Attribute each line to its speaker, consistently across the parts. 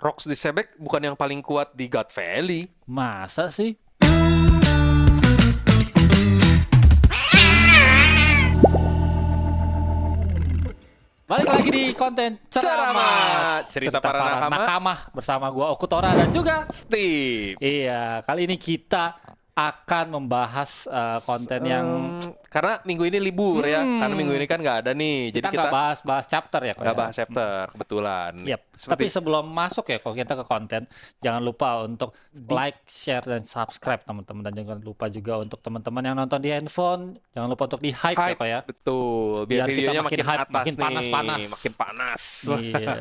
Speaker 1: Rocks di Sebek bukan yang paling kuat di God Valley.
Speaker 2: Masa sih? Balik lagi di konten
Speaker 1: Ceramah,
Speaker 2: ceramah
Speaker 1: cerita para nakama.
Speaker 2: nakama bersama gua Okutora dan juga
Speaker 1: Steve.
Speaker 2: iya, kali ini kita akan membahas konten yang
Speaker 1: Karena minggu ini libur ya. Karena minggu ini kan nggak ada nih. Jadi
Speaker 2: kita nggak bahas chapter ya,
Speaker 1: nggak bahas chapter kebetulan.
Speaker 2: Yap. Tapi sebelum masuk ya, kalau kita ke konten, jangan lupa untuk like, share, dan subscribe teman-teman. Dan jangan lupa juga untuk teman-teman yang nonton di handphone, jangan lupa untuk di hype ya kok ya.
Speaker 1: Betul. Biar
Speaker 2: kita
Speaker 1: videonya makin
Speaker 2: hype,
Speaker 1: atas
Speaker 2: makin
Speaker 1: nih.
Speaker 2: panas-panas.
Speaker 1: Makin panas.
Speaker 2: Iya.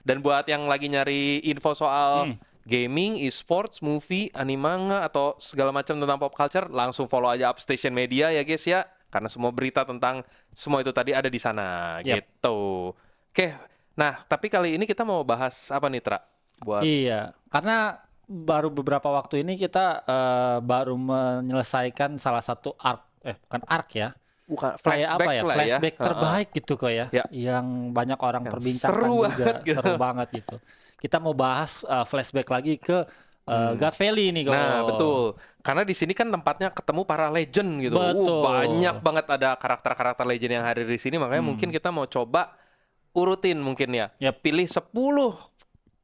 Speaker 1: Dan buat yang lagi nyari info soal gaming, e-sports, movie, anime, atau segala macam tentang pop culture, langsung follow aja Upstation Media ya guys ya. Karena semua berita tentang semua itu tadi ada di sana gitu. Oke, nah tapi kali ini kita mau bahas apa nih Tra?
Speaker 2: Iya, karena baru beberapa waktu ini kita baru menyelesaikan salah satu bukan arc ya.
Speaker 1: Bukan
Speaker 2: Kayak apa ya?
Speaker 1: lah
Speaker 2: Flashback terbaik gitu kok ya.
Speaker 1: Ya.
Speaker 2: Yang banyak orang
Speaker 1: Yang
Speaker 2: perbincangkan
Speaker 1: seru
Speaker 2: juga,
Speaker 1: banget gitu.
Speaker 2: seru banget gitu. Kita mau bahas flashback lagi ke God Valley nih kok.
Speaker 1: Nah, betul. Karena di sini kan tempatnya ketemu para legend gitu.
Speaker 2: Betul.
Speaker 1: Banyak banget ada karakter-karakter legend yang hadir di sini, makanya mungkin kita mau coba urutin mungkin ya.
Speaker 2: Yap.
Speaker 1: Pilih 10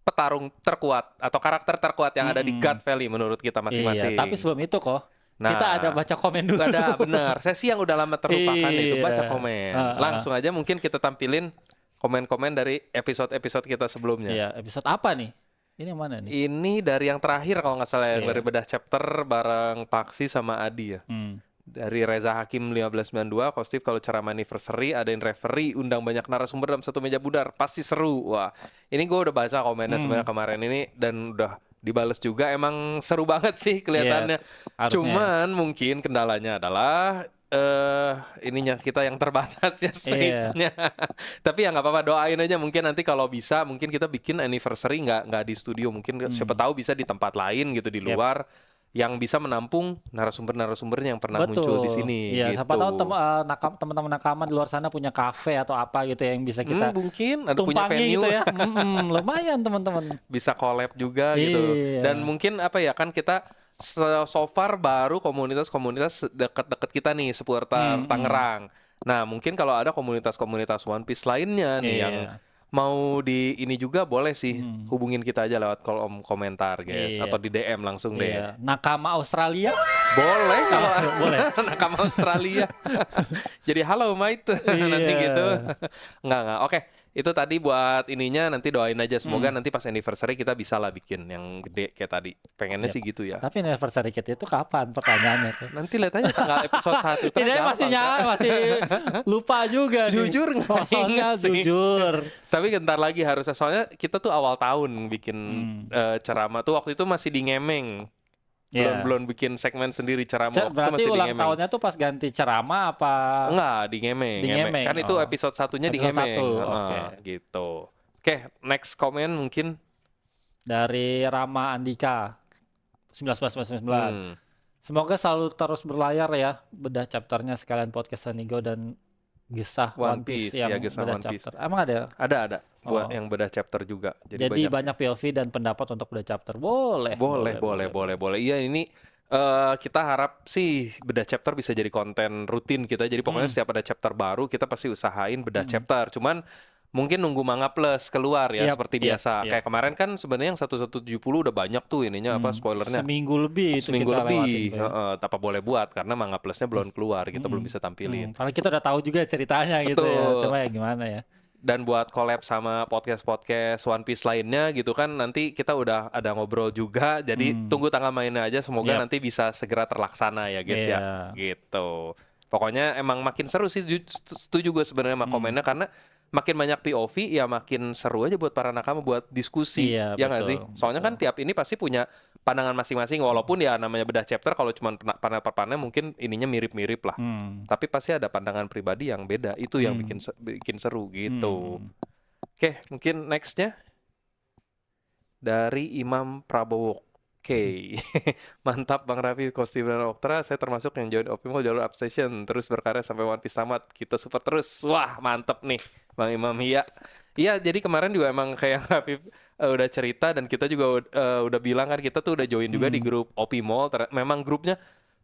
Speaker 1: petarung terkuat atau karakter terkuat yang ada di God Valley menurut kita masing-masing.
Speaker 2: Iya, tapi sebelum itu kok kita ada baca komen dulu.
Speaker 1: Ada, benar. Sesi yang udah lama terlupakan itu baca
Speaker 2: Iya.
Speaker 1: komen. Langsung aja mungkin kita tampilin komen-komen dari episode-episode kita sebelumnya.
Speaker 2: Iya, episode apa nih? Ini yang mana nih?
Speaker 1: Ini dari yang terakhir kalau nggak salah, yang dari bedah chapter bareng Paksi sama Adi ya. Dari Reza Hakim 1592, Kostif kalau ceramah anniversary, adain referee, undang banyak narasumber dalam satu meja budar, pasti seru. Wah, ini gue udah baca komennya sebenarnya kemarin ini dan udah dibales juga, emang seru banget sih kelihatannya.
Speaker 2: Harusnya.
Speaker 1: Cuman mungkin kendalanya adalah ininya kita yang terbatas ya space-nya. Tapi ya nggak apa-apa, doain aja, mungkin nanti kalau bisa mungkin kita bikin anniversary nggak di studio, mungkin siapa tahu bisa di tempat lain gitu di luar yang bisa menampung narasumber-narasumbernya yang pernah muncul di sini.
Speaker 2: Iya,
Speaker 1: gitu.
Speaker 2: siapa tahu teman-teman nakama di luar sana punya kafe atau apa gitu ya yang bisa kita
Speaker 1: mungkin ada punya venue
Speaker 2: gitu ya. Lumayan teman-teman.
Speaker 1: Bisa collab juga gitu. Dan mungkin apa ya, kan kita so far baru komunitas dekat-dekat kita nih seputar Tangerang. Nah, mungkin kalau ada komunitas-komunitas One Piece lainnya nih yang mau di ini juga boleh sih hubungin kita aja lewat kolom komentar guys, atau di DM langsung deh.
Speaker 2: Nakama Australia
Speaker 1: Boleh kalau
Speaker 2: boleh.
Speaker 1: nakama Australia. Jadi halo mate nanti gitu. Enggak. Oke. Itu tadi buat ininya, nanti doain aja semoga nanti pas anniversary kita bisa lah bikin yang gede kayak tadi. Pengennya sih gitu ya.
Speaker 2: Tapi anniversary kita itu kapan pertanyaannya tuh?
Speaker 1: Nanti lihat aja tanggal episode 1 itu.
Speaker 2: Ini masih lupa juga nih.
Speaker 1: Jujur nggak
Speaker 2: Soalnya
Speaker 1: ingat sih.
Speaker 2: jujur.
Speaker 1: Tapi bentar lagi harusnya, soalnya kita tuh awal tahun bikin ceramah tuh, waktu itu masih di Ngemeng. Belum bikin segmen sendiri ceramah.
Speaker 2: Berarti ulang tahunnya tuh pas ganti ceramah apa?
Speaker 1: Enggak, di Ngemeng.
Speaker 2: Di Ngemeng.
Speaker 1: Kan itu episode satunya di Ngemeng. Gitu. Oke, next comment mungkin
Speaker 2: dari Rama Andika 1999. Semoga selalu terus berlayar ya bedah chapternya, sekalian podcast Sanigo dan Gesah One Piece yang bedah chapter. Emang ada?
Speaker 1: Ada. Buat yang bedah chapter juga.
Speaker 2: Jadi banyak POV dan pendapat untuk bedah chapter. Boleh.
Speaker 1: Iya, ini kita harap sih bedah chapter bisa jadi konten rutin kita. Jadi pokoknya setiap ada chapter baru kita pasti usahain bedah chapter. Cuman mungkin nunggu Manga Plus keluar ya seperti biasa. Kayak kemarin kan sebenarnya yang 1170 udah banyak tuh ininya spoilernya.
Speaker 2: Seminggu lebih.
Speaker 1: Apa boleh buat karena Manga Plusnya belum keluar, kita belum bisa tampilin.
Speaker 2: Karena kita udah tahu juga ceritanya gitu ya. Cuma ya gimana ya.
Speaker 1: Dan buat collab sama podcast-podcast One Piece lainnya gitu kan, nanti kita udah ada ngobrol juga. Jadi tunggu tanggal mainnya aja, semoga nanti bisa segera terlaksana ya guys ya. Gitu. Pokoknya emang makin seru sih, setuju gue sebenarnya sama komennya, karena makin banyak POV ya makin seru aja buat para nakama buat diskusi. Ya nggak sih? Soalnya kan tiap ini pasti punya pandangan masing-masing, walaupun ya namanya bedah chapter, kalau cuma panel per panel mungkin ininya mirip-mirip lah. Tapi pasti ada pandangan pribadi yang beda. Itu yang bikin seru gitu. Oke, mungkin nextnya dari Imam Prabowo. Oke. Mantap Bang Raffi, Kostim dan Oktra. Saya termasuk yang join Opimo jalur Upstation, terus berkarya sampai One Piece tamat. Kita support terus. Wah, mantep nih Bang Imam. Iya, jadi kemarin juga emang kayak Raffi udah cerita dan kita juga udah bilang kan kita tuh udah join juga di grup OP Mall. Memang grupnya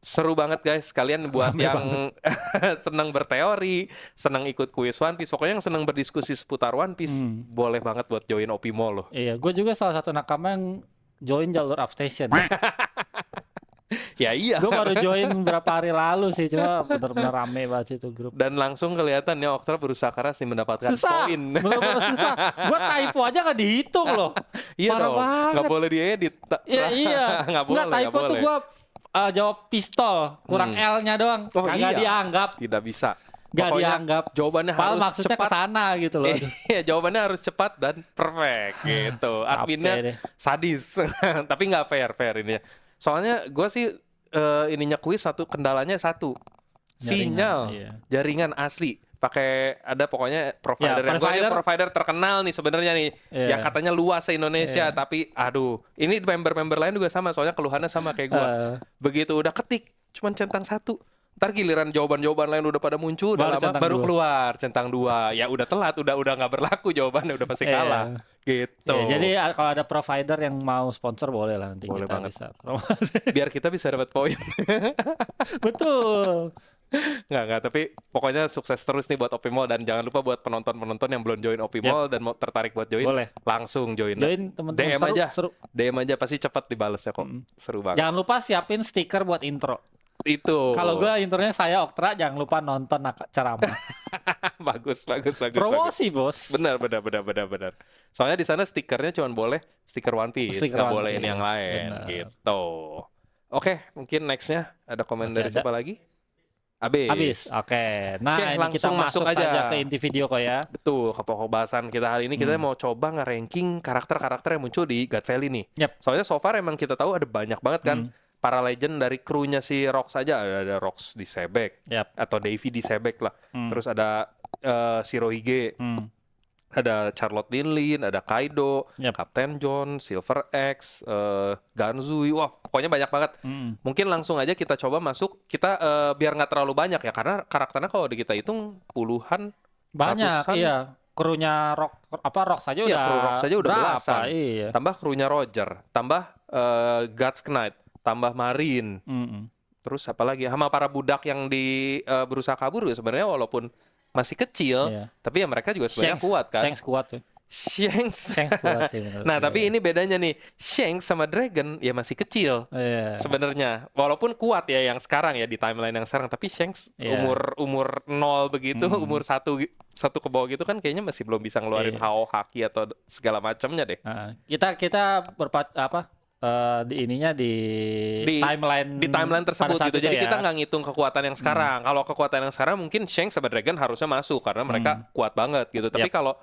Speaker 1: seru banget guys. Kalian buat
Speaker 2: Rame
Speaker 1: yang senang berteori, senang ikut kuis One Piece, pokoknya yang senang berdiskusi seputar One Piece, boleh banget buat join OP Mall loh.
Speaker 2: Iya, gue juga salah satu nakama yang join jalur upstation.
Speaker 1: Ya iya.
Speaker 2: Gue baru join beberapa hari lalu sih, cuma benar-benar rame banget itu grup.
Speaker 1: Dan langsung kelihatan ya Oktra berusaha keras nih mendapatkan
Speaker 2: Susah,
Speaker 1: poin.
Speaker 2: bener-bener susah. Gue typo aja gak dihitung loh.
Speaker 1: Iya
Speaker 2: Parah
Speaker 1: dong,
Speaker 2: banget.
Speaker 1: nggak boleh diedit.
Speaker 2: Iya, iya.
Speaker 1: Nggak boleh,
Speaker 2: Nggak, typo tuh gue jawab pistol, kurang L-nya doang.
Speaker 1: Oh,
Speaker 2: Kagak
Speaker 1: iya.
Speaker 2: dianggap.
Speaker 1: Tidak bisa.
Speaker 2: Gak
Speaker 1: Pokoknya
Speaker 2: dianggap.
Speaker 1: Jawabannya
Speaker 2: Padahal
Speaker 1: harus
Speaker 2: maksudnya
Speaker 1: cepat.
Speaker 2: kesana gitu loh.
Speaker 1: Iya, jawabannya harus cepat dan perfect gitu. Adminnya
Speaker 2: deh.
Speaker 1: sadis, tapi nggak fair ini. Soalnya gue sih ininya kuis kendalanya satu, sinyal, jaringan asli. Pakai ada pokoknya provider yang provider terkenal nih sebenarnya nih, yang katanya luas se Indonesia, tapi aduh, ini member-member lain juga sama, soalnya keluhannya sama kayak gue. Begitu udah ketik, cuman centang satu. Ntar giliran jawaban-jawaban lain udah pada muncul, baru keluar centang 2. Ya udah telat, udah nggak berlaku jawabannya, udah pasti kalah. Gitu.
Speaker 2: Jadi kalau ada provider yang mau sponsor boleh lah nanti
Speaker 1: boleh
Speaker 2: kita
Speaker 1: banget.
Speaker 2: bisa.
Speaker 1: Biar kita bisa dapat poin.
Speaker 2: Betul.
Speaker 1: Nggak, tapi pokoknya sukses terus nih buat OP Mall, dan jangan lupa buat penonton-penonton yang belum join OP Mall dan mau tertarik buat join,
Speaker 2: boleh.
Speaker 1: Langsung join.
Speaker 2: Teman-teman,
Speaker 1: DM
Speaker 2: seru,
Speaker 1: aja.
Speaker 2: Seru.
Speaker 1: DM aja pasti cepat dibalasnya kok. Seru banget.
Speaker 2: Jangan lupa siapin stiker buat intro.
Speaker 1: Itu.
Speaker 2: Kalau gue intronya saya Oktra, jangan lupa nonton ceramah.
Speaker 1: bagus.
Speaker 2: Promosi bos.
Speaker 1: Benar. Soalnya di sana stikernya cuma boleh stiker One Piece, nggak boleh ini yang lain. Bener. Gitu. Oke, mungkin nextnya ada komen dari siapa lagi? Abis.
Speaker 2: Oke. Nah,
Speaker 1: Oke,
Speaker 2: ini kita masuk aja ke inti video kok ya.
Speaker 1: Betul, ke pokok bahasan kita hari ini. Kita mau coba nge-ranking karakter-karakter yang muncul di God Valley nih. Soalnya so far emang kita tahu ada banyak banget kan para legend dari krunya si Rox saja. Ada Rox di Sebek, atau Davy di Sebek lah. Terus ada Shirohige, ada Charlotte Dinlin, ada Kaido, Captain John, Silver X, Ganzui. Wah, pokoknya banyak banget. Mungkin langsung aja kita coba masuk. Kita biar nggak terlalu banyak ya, karena karakternya kalau kita hitung puluhan,
Speaker 2: banyak.
Speaker 1: ratusan.
Speaker 2: Iya, krunya Rox saja udah.
Speaker 1: Kru Rox saja udah belasan.
Speaker 2: Iya.
Speaker 1: Tambah krunya Roger, tambah God's Knight, tambah Marine. Terus apa lagi? Sama para budak yang berusaha kabur ya sebenarnya, walaupun masih kecil, tapi ya mereka juga sebenarnya kuat kan.
Speaker 2: Shanks kuat tuh.
Speaker 1: Shanks
Speaker 2: kuat sih menurut
Speaker 1: nah, tapi ini bedanya nih, Shanks sama Dragon ya masih kecil sebenarnya. Walaupun kuat ya yang sekarang ya, di timeline yang sekarang, tapi Shanks umur 0 begitu, umur 1 ke bawah gitu kan, kayaknya masih belum bisa ngeluarin Hao Haki atau segala macamnya deh.
Speaker 2: Kita di
Speaker 1: timeline tersebut gitu. Jadi kita nggak ngitung kekuatan yang sekarang. Kalau kekuatan yang sekarang mungkin Shanks sama Dragon harusnya masuk karena mereka kuat banget gitu. Tapi kalau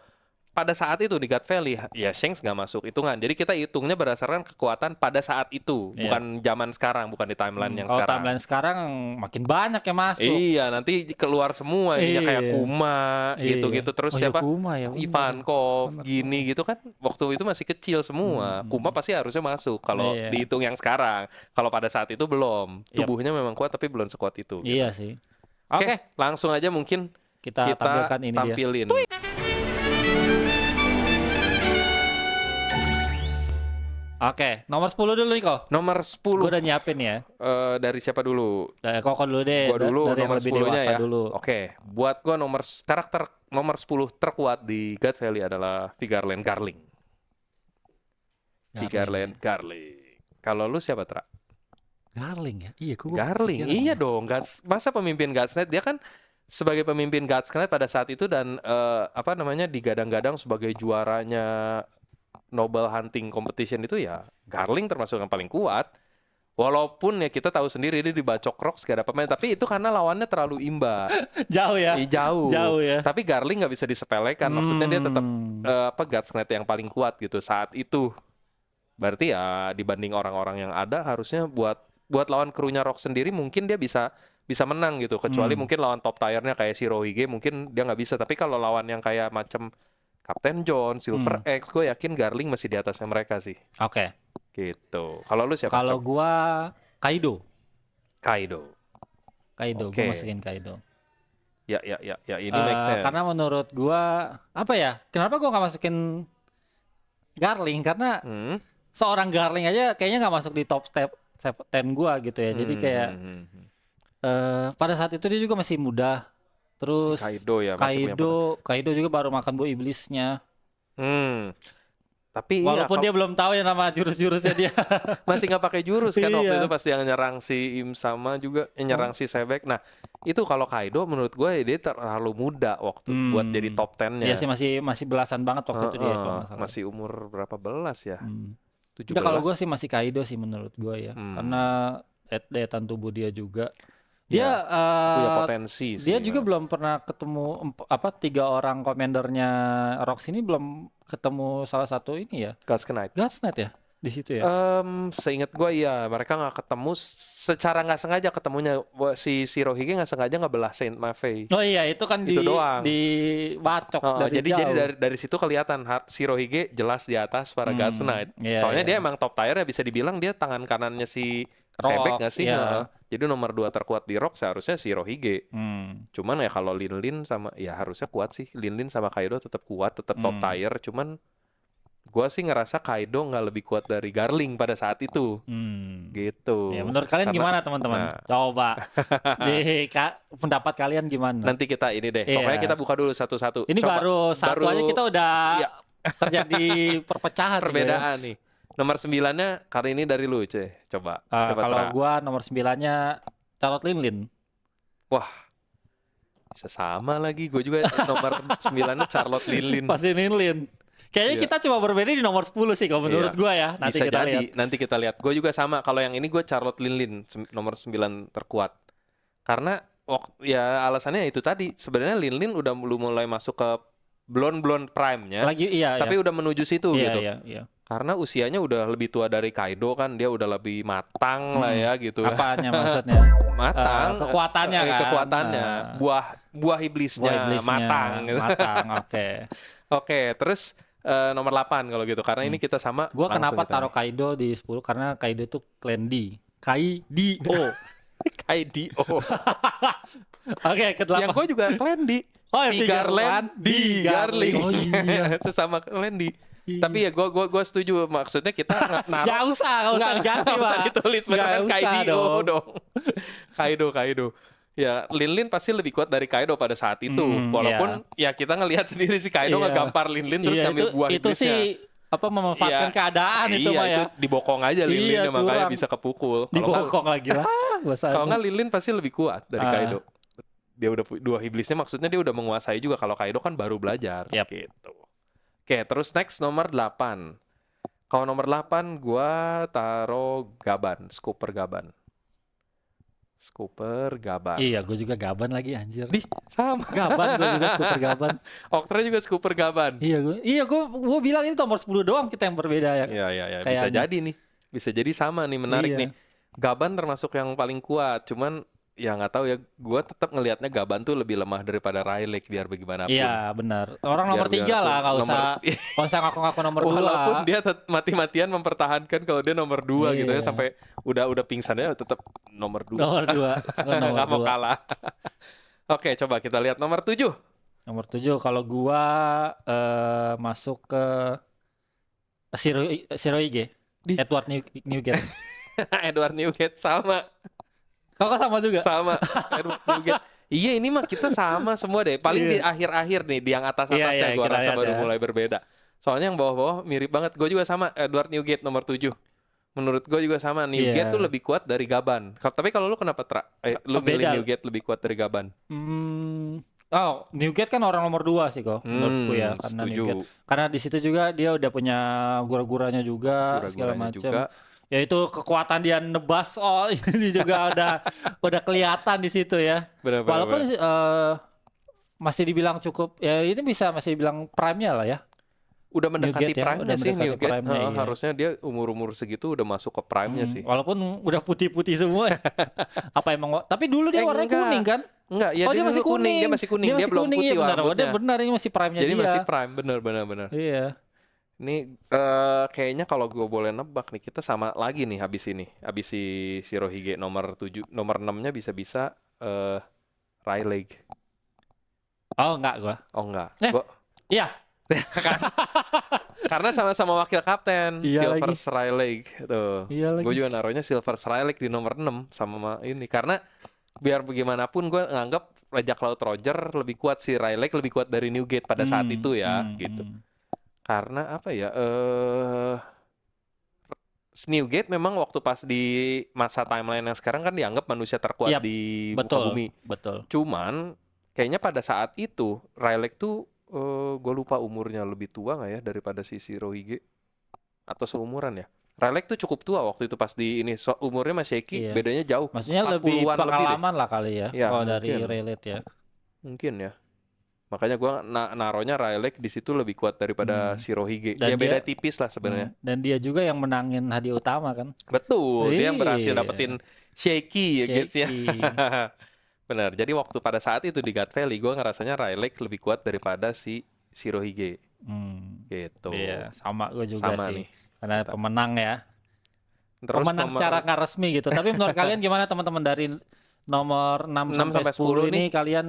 Speaker 1: pada saat itu di God Valley ya Shanks nggak masuk hitungan. Jadi kita hitungnya berdasarkan kekuatan pada saat itu, bukan zaman sekarang, bukan di timeline yang
Speaker 2: kalau
Speaker 1: sekarang.
Speaker 2: Timeline sekarang makin banyak yang masuk.
Speaker 1: Iya, nanti keluar semua ininya kayak Kuma gitu-gitu, terus siapa?
Speaker 2: Kuma,
Speaker 1: Ivankov gini gitu kan. Waktu itu masih kecil semua. Kuma pasti harusnya masuk kalau dihitung yang sekarang. Kalau pada saat itu belum. Tubuhnya memang kuat tapi belum sekuat itu.
Speaker 2: Iya sih.
Speaker 1: Oke, langsung aja mungkin kita
Speaker 2: tampilkan ini
Speaker 1: tampilin.
Speaker 2: Oke, nomor 10 dulu nih kok.
Speaker 1: Nomor 10.
Speaker 2: Gue udah nyiapin ya.
Speaker 1: Dari siapa dulu?
Speaker 2: Koko dulu deh.
Speaker 1: Gua dulu,
Speaker 2: dari
Speaker 1: nomor
Speaker 2: yang lebih
Speaker 1: 10-nya ya.
Speaker 2: dulu.
Speaker 1: Oke, buat gue karakter nomor 10 terkuat di God Valley adalah Vigarland Garling. Vigarland Garling. Kalau lu siapa, Tra?
Speaker 2: Garling ya? Iya,
Speaker 1: Garling. Iya dong. Masa pemimpin God's Knight, dia kan sebagai pemimpin God's Knight pada saat itu, dan digadang-gadang sebagai juaranya Noble Hunting Competition itu ya Garling termasuk yang paling kuat. Walaupun ya kita tahu sendiri dia dibacok Rox gak ada pemain, tapi itu karena lawannya terlalu imba.
Speaker 2: Jauh ya?
Speaker 1: Jauh ya. Tapi Garling nggak bisa disepelekan. Maksudnya dia tetap God's Knight yang paling kuat gitu saat itu. Berarti ya dibanding orang-orang yang ada, harusnya buat lawan krunya Rox sendiri mungkin dia bisa menang gitu. Kecuali mungkin lawan top tiernya kayak Shirohige mungkin dia nggak bisa. Tapi kalau lawan yang kayak macam Captain John, Silver X, gue yakin Garling masih di atasnya mereka sih.
Speaker 2: Oke.
Speaker 1: Gitu. Kalau lu siapa?
Speaker 2: Kalau gua Kaido.
Speaker 1: Okay.
Speaker 2: Gua masukin Kaido.
Speaker 1: Ya, ini make sense.
Speaker 2: Karena menurut gua, apa ya? Kenapa gua nggak masukin Garling karena seorang Garling aja kayaknya nggak masuk di top 10 gua gitu ya. Jadi kayak pada saat itu dia juga masih muda. Terus
Speaker 1: Si Kaido ya masih punya
Speaker 2: Kaido juga baru makan buah iblisnya.
Speaker 1: Tapi
Speaker 2: walaupun dia belum tahu ya nama jurus-jurusnya dia.
Speaker 1: masih nggak pakai jurus kan waktu
Speaker 2: Iya.
Speaker 1: itu pas dia nyerang si Im sama juga nyerang si Sebek. Nah itu kalau Kaido menurut gue dia terlalu muda waktu buat jadi top 10-nya.
Speaker 2: Iya sih masih belasan banget waktu itu dia kalau nggak salah.
Speaker 1: Masih umur berapa belas ya? 17.
Speaker 2: Ya kalau gue sih masih Kaido sih menurut gue ya. Karena daya tahan tubuh dia juga. Dia
Speaker 1: punya potensi sih.
Speaker 2: Dia juga belum pernah ketemu 3 orang komandernya Rocks ini, belum ketemu salah satu ini ya.
Speaker 1: God's Knight
Speaker 2: ya di situ ya.
Speaker 1: Seingat gue ya mereka nggak ketemu secara nggak sengaja ketemunya. Si Shirohige nggak sengaja ngebelah Saint Mafei.
Speaker 2: Oh iya itu kan
Speaker 1: itu doang.
Speaker 2: Bacok dari
Speaker 1: jadi
Speaker 2: jauh.
Speaker 1: dari situ kelihatan Shirohige jelas di atas para God's Knight. Soalnya dia emang top tier ya, bisa dibilang dia tangan kanannya si Sebek nggak sih? Jadi nomor 2 terkuat di Rock seharusnya Shirohige. Cuman ya kalau Lin sama ya harusnya kuat sih. Lin sama Kaido tetap kuat, tetap top tier. Cuman gua sih ngerasa Kaido nggak lebih kuat dari Garling pada saat itu. Gitu.
Speaker 2: Ya, menurut kalian gimana teman-teman? Coba di pendapat kalian gimana?
Speaker 1: Nanti kita ini deh. Pokoknya kita buka dulu satu-satu.
Speaker 2: Ini baru satu aja kita udah terjadi perpecahan.
Speaker 1: Perbedaan nih. Nomor 9-nya kali ini dari lu, coba.
Speaker 2: Kalau gua nomor 9-nya Charlotte Lin.
Speaker 1: Wah, bisa sama lagi. Gue juga nomor 9-nya Charlotte Lin.
Speaker 2: Pasti Lin. Kayaknya kita cuma berbeda di nomor 10 sih kalau menurut gua ya.
Speaker 1: Nanti bisa kita jadi. Lihat. Nanti kita lihat. Gue juga sama. Kalau yang ini gue Charlotte Lin nomor 9 terkuat. Karena ya alasannya itu tadi. Sebenarnya Lin udah mulai masuk ke blonde prime-nya. Tapi udah menuju situ gitu.
Speaker 2: Iya.
Speaker 1: Karena usianya udah lebih tua dari Kaido kan, dia udah lebih matang lah ya gitu.
Speaker 2: Apanya maksudnya?
Speaker 1: Matang.
Speaker 2: Kekuatannya kan.
Speaker 1: Kekuatannya. Buah iblisnya matang.
Speaker 2: Matang,
Speaker 1: Oke, terus nomor 8 kalau gitu. Karena ini kita sama.
Speaker 2: Gua kenapa taruh Kaido di 10? Karena Kaido itu clan D. Kaido. Oke, ke-8.
Speaker 1: Yang gue juga clan D. Garland, Garling.
Speaker 2: Oh iya.
Speaker 1: Sesama clan D. Tapi ya gue setuju, maksudnya kita naruh
Speaker 2: Gak usah diganti,
Speaker 1: Pak. Usah ditulis beneran Kaido dong. Kaido. Ya Lin pasti lebih kuat dari Kaido pada saat itu. Walaupun ya kita ngelihat sendiri si Kaido ngegampar Lin terus ngambil buah iblisnya.
Speaker 2: Itu sih memanfaatkan keadaan itu mah ya.
Speaker 1: Itu dibokong aja Lin makanya bisa kepukul.
Speaker 2: Dibokong lagi lah.
Speaker 1: Kalau nggak Lin pasti lebih kuat dari Kaido. Dia udah dua iblisnya, maksudnya dia udah menguasai juga. Kalau Kaido kan baru belajar gitu. Oke, terus next nomor 8. Kalau nomor 8 gua taruh Gaban, Scooper Gaban.
Speaker 2: Iya, gue juga Gaban lagi anjir.
Speaker 1: Sama.
Speaker 2: Gaban gue juga Scooper Gaban.
Speaker 1: Oktra juga Scooper Gaban.
Speaker 2: Iya, gue bilang ini nomor 10 doang kita yang berbeda ya.
Speaker 1: Iya. Bisa jadi nih. Bisa jadi sama nih, menarik nih. Gaban termasuk yang paling kuat, cuman ya nggak tahu ya, gue tetap ngelihatnya Gaban tuh lebih lemah daripada Rayleigh biar bagaimanapun.
Speaker 2: Iya benar. Orang nomor 3 lah, nggak usah ngaku-ngaku nomor 2.
Speaker 1: Walaupun dia mati-matian mempertahankan kalau dia nomor 2 gitu ya, sampai udah pingsannya tetap nomor 2.
Speaker 2: Nomor 2.
Speaker 1: Nggak mau kalah. Oke, coba kita lihat nomor 7.
Speaker 2: Nomor 7 kalau gua masuk ke Shirohige. Edward Newgate.
Speaker 1: Edward Newgate sama.
Speaker 2: Kau sama juga?
Speaker 1: Sama. Iya, ini mah kita sama semua deh. Paling di akhir-akhir nih, di yang atas-atasnya gue rasa baru mulai berbeda. Soalnya yang bawah-bawah mirip banget. Gue juga sama, Edward Newgate nomor 7. Menurut gue juga sama, Newgate tuh lebih kuat dari Gaban. Tapi kalau lu kenapa lu milih Newgate lebih kuat dari Gaban?
Speaker 2: Newgate kan orang nomor 2 sih kok menurutku ya. Karena Newgate. Karena di situ juga dia udah punya gura-guranya juga, segala macam. Ya itu kekuatan dia nebas, ini juga udah kelihatan di situ ya. Walaupun masih dibilang cukup, ya ini masih dibilang prime-nya lah ya.
Speaker 1: Udah mendekati prime-nya sih Newgate.
Speaker 2: Iya.
Speaker 1: Harusnya dia umur segitu udah masuk ke prime-nya sih.
Speaker 2: Walaupun udah putih-putih semua ya. Apa emang? Tapi dulu dia warnanya kuning kan?
Speaker 1: Enggak, ya dia masih kuning. Dia belum putih rambutnya.
Speaker 2: Benar, ini masih prime-nya dia.
Speaker 1: Jadi masih prime, benar.
Speaker 2: Iya.
Speaker 1: Ini kayaknya kalau gue boleh nebak nih, kita sama lagi nih habis si Shirohige nomor 7, nomor 6-nya bisa Rayleigh.
Speaker 2: Oh enggak gua.
Speaker 1: Oh enggak.
Speaker 2: Iya.
Speaker 1: Karena sama-sama wakil kapten,
Speaker 2: Iya
Speaker 1: Silver
Speaker 2: lagi.
Speaker 1: Rylake tuh.
Speaker 2: Iya
Speaker 1: Gue
Speaker 2: lagi.
Speaker 1: juga naruhnya Silver Rylake di nomor 6 sama ini karena biar bagaimanapun gue nganggap Raja Cloud Roger lebih kuat sih, Rylake lebih kuat dari Newgate pada saat itu ya gitu. Karena apa ya? Newgate memang waktu pas di masa timeline yang sekarang kan dianggap manusia terkuat
Speaker 2: Yap,
Speaker 1: di muka
Speaker 2: betul,
Speaker 1: bumi.
Speaker 2: betul.
Speaker 1: Cuman kayaknya pada saat itu Rylake tuh gue lupa umurnya lebih tua nggak ya daripada si Shirohige atau seumuran ya. Rylake tuh cukup tua waktu itu pas di ini umurnya masih Sheki,
Speaker 2: Iya.
Speaker 1: bedanya jauh
Speaker 2: Maksudnya lebih
Speaker 1: 40-an lebih deh.
Speaker 2: pengalaman lah kali ya,
Speaker 1: Ya,
Speaker 2: kalau dari
Speaker 1: mungkin.
Speaker 2: relate ya.
Speaker 1: Mungkin ya. Makanya gue naronya Rylake di situ lebih kuat daripada Shirohige. Ya
Speaker 2: Dan
Speaker 1: beda
Speaker 2: dia
Speaker 1: tipis lah sebenarnya.
Speaker 2: dan dia juga yang menangin hadiah utama kan.
Speaker 1: Betul, dia yang berhasil
Speaker 2: Iya.
Speaker 1: dapetin Shaky ya guys ya.
Speaker 2: Shaky.
Speaker 1: Benar. Jadi waktu pada saat itu di God Valley gue ngerasanya Rylake lebih kuat daripada si Shirohige. Gitu.
Speaker 2: Iya, sama gue juga
Speaker 1: Sama
Speaker 2: sih.
Speaker 1: nih.
Speaker 2: Karena pemenang ya.
Speaker 1: Terus
Speaker 2: Pemenang secara nggak resmi gitu. Tapi menurut kalian gimana teman-teman dari nomor 6
Speaker 1: 6
Speaker 2: sampai
Speaker 1: sampai
Speaker 2: 10
Speaker 1: 10
Speaker 2: ini
Speaker 1: nih.
Speaker 2: kalian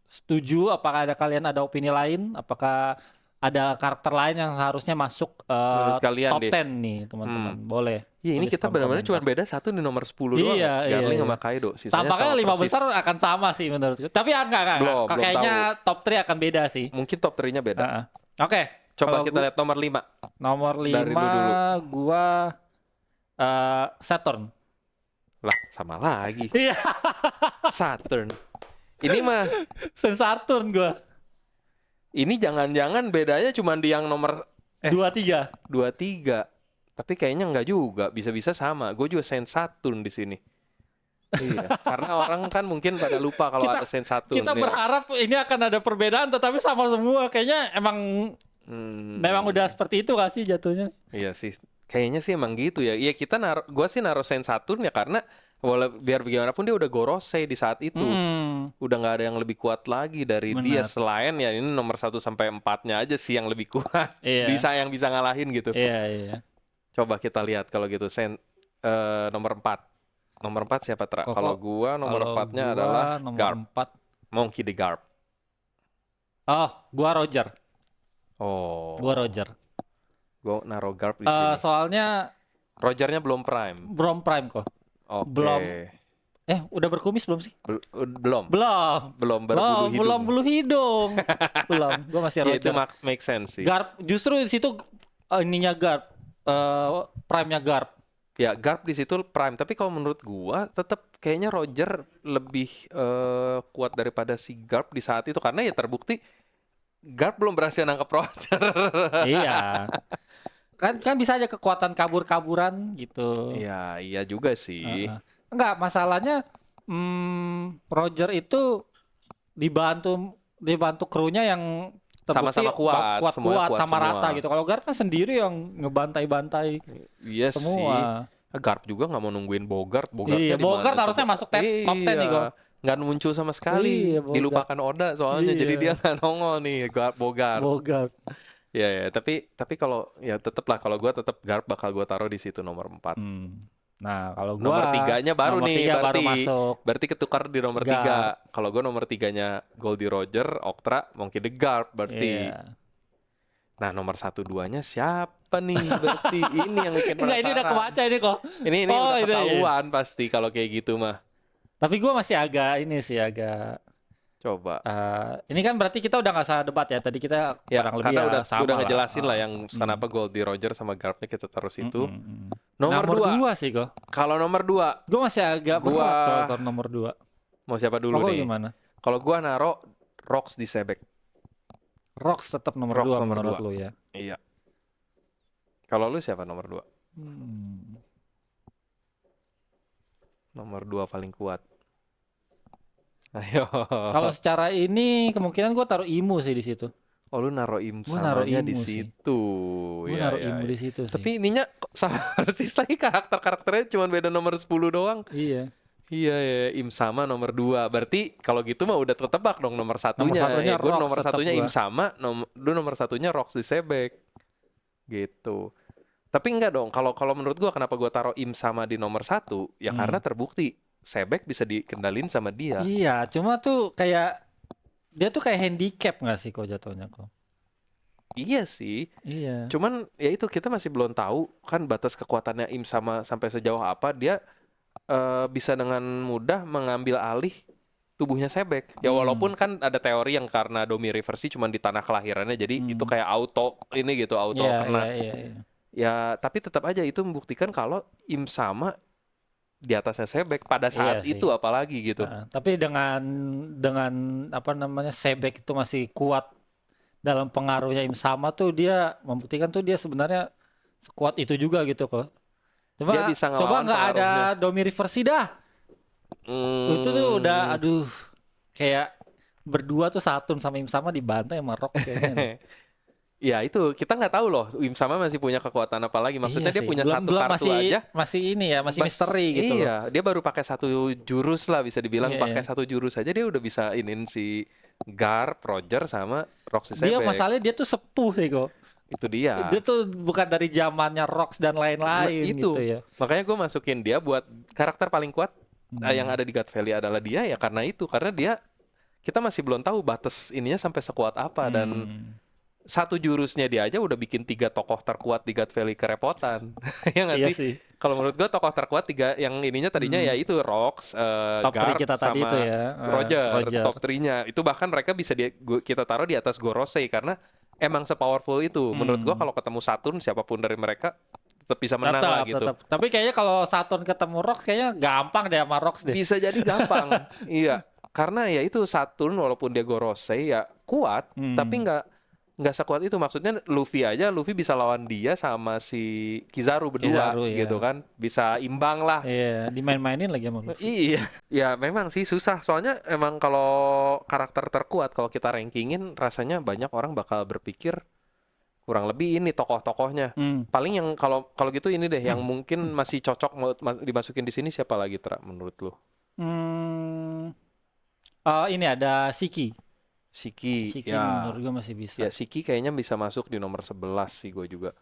Speaker 2: setuju? Apakah kalian ada opini lain? Apakah ada karakter lain yang seharusnya masuk
Speaker 1: Menurut kalian
Speaker 2: top
Speaker 1: deh.
Speaker 2: 10 nih teman-teman? Boleh.
Speaker 1: Iya, ini
Speaker 2: tulis
Speaker 1: kita
Speaker 2: kolom
Speaker 1: benar-benar cuma
Speaker 2: komentar.
Speaker 1: beda satu di nomor 10 doang ya.
Speaker 2: Iya,
Speaker 1: Garling
Speaker 2: iya.
Speaker 1: sama Kaido. Sisanya
Speaker 2: Tampaknya
Speaker 1: sama
Speaker 2: 5
Speaker 1: persis.
Speaker 2: besar akan sama sih menurutku. Tapi enggak.
Speaker 1: Belum
Speaker 2: Kayaknya top 3 akan beda sih.
Speaker 1: Mungkin top 3-nya beda.
Speaker 2: Heeh. Oke.
Speaker 1: Coba
Speaker 2: kalau
Speaker 1: kita lihat nomor 5.
Speaker 2: Nomor 5
Speaker 1: Dari lu dulu.
Speaker 2: gua Saturn.
Speaker 1: Lah, sama lagi.
Speaker 2: Iya,
Speaker 1: Saturn. Ini mah
Speaker 2: Saturn gua.
Speaker 1: ini jangan-jangan bedanya cuma di yang nomor
Speaker 2: 2-3.
Speaker 1: 2-3. Tapi kayaknya enggak juga, bisa-bisa sama. Gue juga Saint Saturn di sini. Iya, karena orang kan mungkin pada lupa kalau ada Saint Saturn.
Speaker 2: Kita
Speaker 1: ya.
Speaker 2: berharap ini akan ada perbedaan tetapi sama semua. Kayaknya memang udah seperti itu gak sih jatuhnya?
Speaker 1: Iya sih, kayaknya sih emang gitu ya. Iya kita gue sih naruh Saint Saturn ya karena biar bagaimanapun dia udah Gorosei di saat itu. Udah nggak ada yang lebih kuat lagi dari dia selain ya ini nomor 1 sampai 4-nya aja sih yang lebih kuat.
Speaker 2: Iya.
Speaker 1: Yang bisa ngalahin gitu.
Speaker 2: Iya.
Speaker 1: Coba kita lihat kalau gitu nomor 4. Nomor 4 siapa, Tra? Kalau gua nomor 4-nya adalah
Speaker 2: nomor
Speaker 1: Garp.
Speaker 2: 4.
Speaker 1: Monkey D. Garp.
Speaker 2: Oh, gua Roger.
Speaker 1: Oh.
Speaker 2: Gua Roger.
Speaker 1: Gua naruh Garp di sini.
Speaker 2: Soalnya
Speaker 1: Rogernya belum prime.
Speaker 2: belum prime kok.
Speaker 1: Oke.
Speaker 2: Belum. Udah berkumis belum sih?
Speaker 1: Belum.
Speaker 2: Belum
Speaker 1: berbulu hidung.
Speaker 2: Belum bulu hidung. Belum. Gua masih
Speaker 1: Ya,
Speaker 2: Roger.
Speaker 1: itu make sense sih.
Speaker 2: Garp justru di situ ininya Garp. Prime-nya Garp.
Speaker 1: Ya, Garp di situ prime, tapi kalau menurut gua tetap kayaknya Roger lebih kuat daripada si Garp di saat itu karena ya terbukti Garp belum berhasil nangkep Roger.
Speaker 2: Iya. Kan bisa aja kekuatan kabur-kaburan gitu.
Speaker 1: Iya juga sih.
Speaker 2: Enggak, masalahnya Roger itu dibantu krunya yang terbukti
Speaker 1: Sama-sama kuat,
Speaker 2: kuat sama
Speaker 1: semua.
Speaker 2: rata gitu. Kalau Garp kan sendiri yang ngebantai-bantai
Speaker 1: Iya
Speaker 2: semua.
Speaker 1: sih. Garp juga nggak mau nungguin Bogart.
Speaker 2: Iya, Bogart harusnya masuk top 10 nih kok.
Speaker 1: Nggak muncul sama sekali.
Speaker 2: Iya, Bogart.
Speaker 1: Dilupakan Oda soalnya,
Speaker 2: Iya.
Speaker 1: jadi dia nggak nongol nih Bogart. Ya, tapi kalau ya tetep lah kalau gue tetap Garp bakal gue taruh di situ nomor 4.
Speaker 2: Nah, kalau gua
Speaker 1: Nomor 3-nya baru
Speaker 2: nomor
Speaker 1: nih
Speaker 2: 3
Speaker 1: berarti.
Speaker 2: baru masuk.
Speaker 1: Berarti ketukar di nomor 3. Kalau gue nomor 3-nya Goldie Roger, Oktra, Monkey D. Garp berarti.
Speaker 2: Iya.
Speaker 1: Nah, nomor 1-2-nya siapa nih berarti? Ini yang bikin penasaran.
Speaker 2: Enggak, ini udah kebaca ini kok.
Speaker 1: Ini
Speaker 2: Oh,
Speaker 1: udah
Speaker 2: itu,
Speaker 1: ketahuan pasti kalau kayak gitu mah.
Speaker 2: Tapi gua masih agak
Speaker 1: Coba.
Speaker 2: ini kan berarti kita udah nggak salah debat ya. Tadi kita
Speaker 1: Ya,
Speaker 2: kurang lebih
Speaker 1: karena
Speaker 2: ya
Speaker 1: udah
Speaker 2: sama lah.
Speaker 1: ngejelasin lah yang kenapa Goldie Roger sama Garpnya kita taruh situ. Nomor 2
Speaker 2: sih kok.
Speaker 1: Kalau nomor 2,
Speaker 2: Gue masih agak berat kalau taruh nomor 2.
Speaker 1: mau siapa dulu
Speaker 2: Kok
Speaker 1: nih?
Speaker 2: gimana?
Speaker 1: Kalau gua naruh Rocks di Sebek.
Speaker 2: Rox tetap nomor
Speaker 1: Rocks
Speaker 2: 2
Speaker 1: nomor
Speaker 2: menurut
Speaker 1: 2.
Speaker 2: lu ya.
Speaker 1: Iya. Kalau lu siapa nomor 2? Nomor 2 paling kuat. Ayo.
Speaker 2: Kalau secara ini kemungkinan gue taruh Imu sih di situ.
Speaker 1: Oh, lu naruh Im
Speaker 2: Gua naruh
Speaker 1: samanya di
Speaker 2: Imu sih.
Speaker 1: situ.
Speaker 2: Gue
Speaker 1: Iya,
Speaker 2: naruh
Speaker 1: iya,
Speaker 2: Imu
Speaker 1: iya.
Speaker 2: di situ sih.
Speaker 1: Tapi ininya kok sama persis lagi karakternya cuma beda nomor 10 doang.
Speaker 2: Iya.
Speaker 1: Iya, ya, Im sama nomor 2. Berarti kalau gitu mah udah ketebak dong nomor satunya.
Speaker 2: Nomor satunya
Speaker 1: Gue
Speaker 2: Rocks
Speaker 1: nomor
Speaker 2: tetap
Speaker 1: satunya
Speaker 2: gua.
Speaker 1: Im sama, lu nomor satunya Rocks di Sebek. Gitu. Tapi enggak dong, kalau menurut gua kenapa gua taruh Im sama di nomor 1? Ya karena terbukti Sebek bisa dikendalin sama dia.
Speaker 2: Iya, cuma tuh kayak dia tuh kayak handicap nggak sih kok jatuhnya kok?
Speaker 1: Iya sih.
Speaker 2: Iya.
Speaker 1: Cuman ya itu kita masih belum tahu kan batas kekuatannya Im sama sampai sejauh apa dia bisa dengan mudah mengambil alih tubuhnya Sebek. Ya walaupun kan ada teori yang karena Domi Reversi cuma di tanah kelahirannya jadi itu kayak auto ini gitu, auto
Speaker 2: Iya,
Speaker 1: kena.
Speaker 2: iya, iya.
Speaker 1: Ya tapi tetap aja itu membuktikan kalau Im sama di atasnya Sebek pada
Speaker 2: Iya
Speaker 1: saat
Speaker 2: sih.
Speaker 1: itu apalagi gitu.
Speaker 2: Tapi dengan apa namanya Sebek itu masih kuat dalam pengaruhnya Im Sama tuh dia membuktikan tuh dia sebenarnya sekuat itu juga gitu kok.
Speaker 1: Dia bisa
Speaker 2: Coba
Speaker 1: ngelawan
Speaker 2: nggak ada
Speaker 1: pengaruhnya.
Speaker 2: Domi Reversi dah. Itu tuh udah aduh kayak berdua tuh Saturn sama Im Sama dibantai sama Rock kayaknya.
Speaker 1: Ya itu kita nggak tahu loh Im sama masih punya kekuatan apa lagi. Maksudnya
Speaker 2: Iya
Speaker 1: dia
Speaker 2: sih.
Speaker 1: punya
Speaker 2: Belum
Speaker 1: satu
Speaker 2: belum
Speaker 1: kartu aja.
Speaker 2: masih ini ya, masih misteri gitu loh.
Speaker 1: Iya, dia baru pakai satu jurus lah bisa dibilang
Speaker 2: Iya,
Speaker 1: pakai
Speaker 2: iya.
Speaker 1: satu jurus aja dia udah bisa inin si Garp, Roger sama Roxy
Speaker 2: Dia
Speaker 1: Sebek.
Speaker 2: masalahnya dia tuh sepuh sih kok.
Speaker 1: Itu dia.
Speaker 2: Dia tuh bukan dari zamannya Rox dan
Speaker 1: Nah,
Speaker 2: lain-lain
Speaker 1: itu.
Speaker 2: gitu ya.
Speaker 1: Makanya gue masukin dia buat karakter paling kuat yang ada di God Valley adalah dia ya karena itu karena dia kita masih belum tahu batas ininya sampai sekuat apa dan satu jurusnya dia aja udah bikin 3 tokoh terkuat di God Valley kerepotan. Ya nggak
Speaker 2: Iya
Speaker 1: sih?
Speaker 2: sih.
Speaker 1: Kalau menurut gue tokoh terkuat 3 yang ininya tadinya ya itu Rox,
Speaker 2: Top 3
Speaker 1: Garp
Speaker 2: kita tadi
Speaker 1: sama
Speaker 2: itu ya.
Speaker 1: Roger, top 3-nya. Itu bahkan mereka bisa kita taruh di atas Gorosei karena emang sepowerful itu. Menurut gue kalau ketemu Saturn siapapun dari mereka tetap bisa menang lah gitu.
Speaker 2: Tetap. Tapi kayaknya kalau Saturn ketemu Rox kayaknya gampang deh sama Rox deh.
Speaker 1: Bisa jadi gampang. Iya. Karena ya itu Saturn walaupun dia Gorosei ya kuat, tapi nggak sekuat itu. Maksudnya Luffy bisa lawan dia sama si Kizaru berdua
Speaker 2: Kizaru, iya.
Speaker 1: gitu kan. Bisa imbang lah.
Speaker 2: Iya, dimain-mainin lagi sama Luffy.
Speaker 1: Iya. Ya memang sih susah. Soalnya emang kalau karakter terkuat kalau kita rankingin rasanya banyak orang bakal berpikir kurang lebih ini tokoh-tokohnya. Paling yang kalau gitu ini deh yang mungkin masih cocok mau dimasukin di sini siapa lagi Tra menurut lu?
Speaker 2: Ini ada Shiki.
Speaker 1: Shiki
Speaker 2: Shiki
Speaker 1: ya.
Speaker 2: menurut gue masih bisa.
Speaker 1: Ya Shiki kayaknya bisa masuk di nomor 11 sih gue juga.